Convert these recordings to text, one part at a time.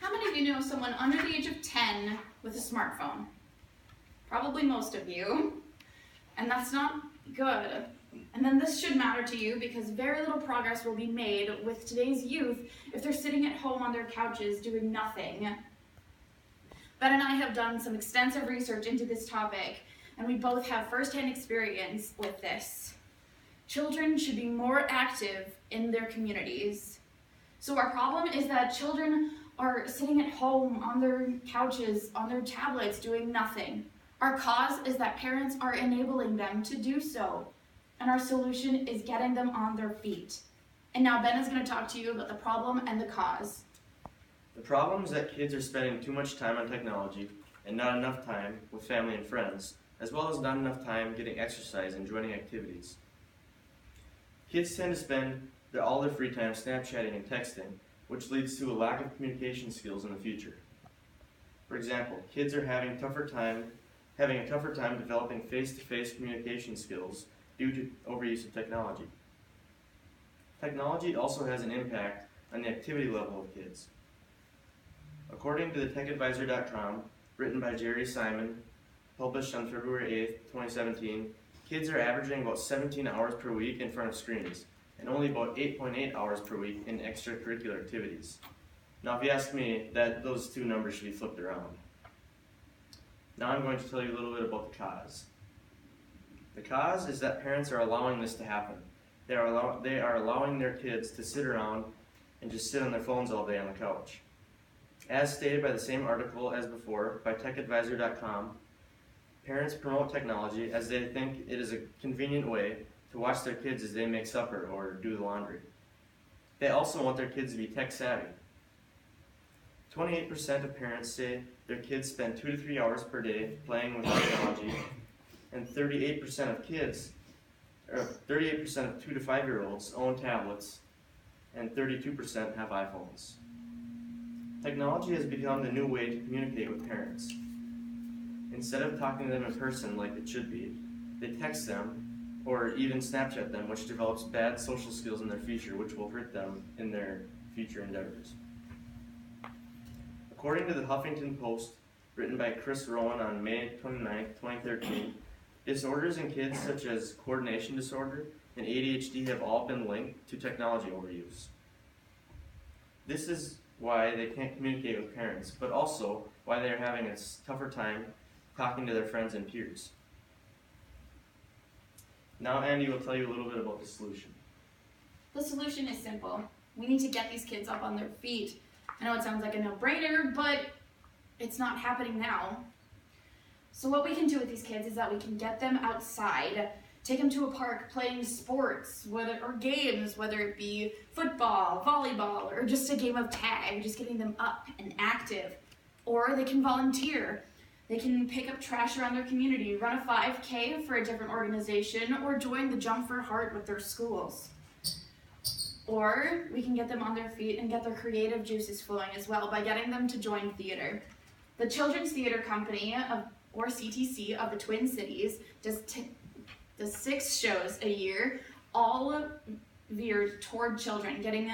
How many of you know someone under the age of 10 with a smartphone? Probably most of you. And that's not good. And then this should matter to you because very little progress will be made with today's youth if they're sitting at home on their couches doing nothing. Ben and I have done some extensive research into this topic, and we both have firsthand experience with this. Children should be more active in their communities. So our problem is that children are sitting at home on their couches, on their tablets, doing nothing. Our cause is that parents are enabling them to do so. And our solution is getting them on their feet. And now Ben is going to talk to you about the problem and the cause. The problem is that kids are spending too much time on technology and not enough time with family and friends, as well as not enough time getting exercise and joining activities. Kids tend to spend all their free time Snapchatting and texting, which leads to a lack of communication skills in the future. For example, kids are having a tougher time developing face-to-face communication skills due to overuse of technology. Technology also has an impact on the activity level of kids. According to the TechAdvisor.com, written by Jerry Simon, published on February 8, 2017, kids are averaging about 17 hours per week in front of screens, and only about 8.8 hours per week in extracurricular activities. Now, if you ask me, those two numbers should be flipped around. Now I'm going to tell you a little bit about the cause. The cause is that parents are allowing this to happen. They are allowing their kids to sit around and just sit on their phones all day on the couch. As stated by the same article as before by TechAdvisor.com, parents promote technology as they think it is a convenient way to watch their kids as they make supper or do the laundry. They also want their kids to be tech savvy. 28% of parents say their kids spend 2 to 3 hours per day playing with technology, and 38% of 2 to 5 year olds own tablets, and 32% have iPhones. Technology has become the new way to communicate with parents. Instead of talking to them in person like it should be, they text them or even Snapchat them, which develops bad social skills in their future, which will hurt them in their future endeavors. According to the Huffington Post, written by Chris Rowan on May 29, 2013, disorders in kids such as coordination disorder and ADHD have all been linked to technology overuse. This is why they can't communicate with parents, but also why they are having a tougher time talking to their friends and peers. Now Andy will tell you a little bit about the solution. The solution is simple. We need to get these kids up on their feet. I know it sounds like a no-brainer, but it's not happening now. So what we can do with these kids is that we can get them outside, take them to a park playing sports or games, whether it be football, volleyball, or just a game of tag, just getting them up and active. Or they can volunteer. They can pick up trash around their community, run a 5K for a different organization, or join the Jump for Heart with their schools. Or we can get them on their feet and get their creative juices flowing as well by getting them to join theater. The Children's Theater Company, or CTC, of the Twin Cities does 6 shows a year, all veered toward children, getting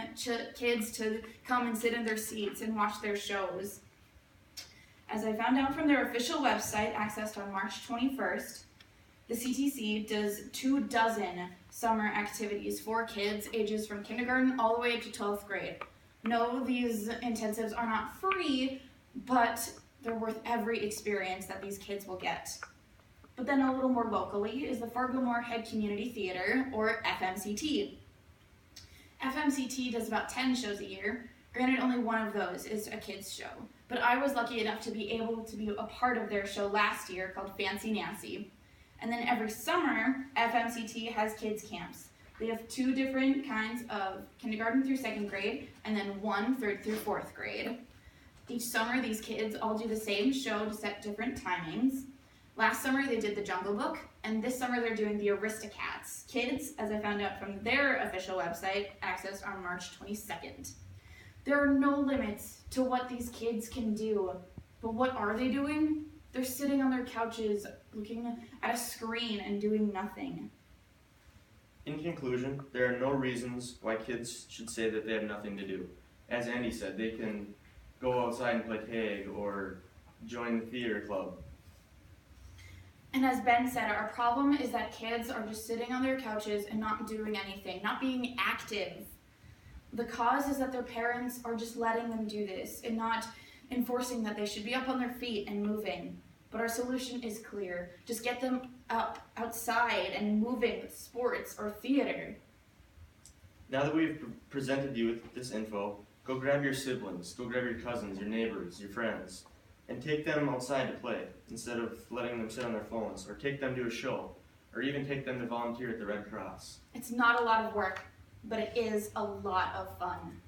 kids to come and sit in their seats and watch their shows. As I found out from their official website, accessed on March 21st, the CTC does 24 summer activities for kids ages from kindergarten all the way up to 12th grade. No, these intensives are not free, but they're worth every experience that these kids will get. But then a little more locally is the Fargo-Moorhead Community Theater, or FMCT. FMCT does about 10 shows a year. Granted, only one of those is a kids show. But I was lucky enough to be able to be a part of their show last year called Fancy Nancy. And then every summer, FMCT has kids camps. They have 2 different kinds of kindergarten through 2nd grade, and then 1 3rd through 4th grade. Each summer, these kids all do the same show just at different timings. Last summer, they did the Jungle Book, and this summer they're doing the Aristocats. Kids, as I found out from their official website, accessed on March 22nd. There are no limits to what these kids can do, but what are they doing? They're sitting on their couches, looking at a screen and doing nothing. In conclusion, there are no reasons why kids should say that they have nothing to do, as Andy said, they can go outside and play tag or join the theater club. And as Ben said, our problem is that kids are just sitting on their couches and not doing anything, not being active. The cause is that their parents are just letting them do this and not enforcing that they should be up on their feet and moving. But our solution is clear. Just get them up outside and moving with sports or theater. Now that we've presented you with this info, go grab your siblings, go grab your cousins, your neighbors, your friends, and take them outside to play instead of letting them sit on their phones, or take them to a show, or even take them to volunteer at the Red Cross. It's not a lot of work, but it is a lot of fun.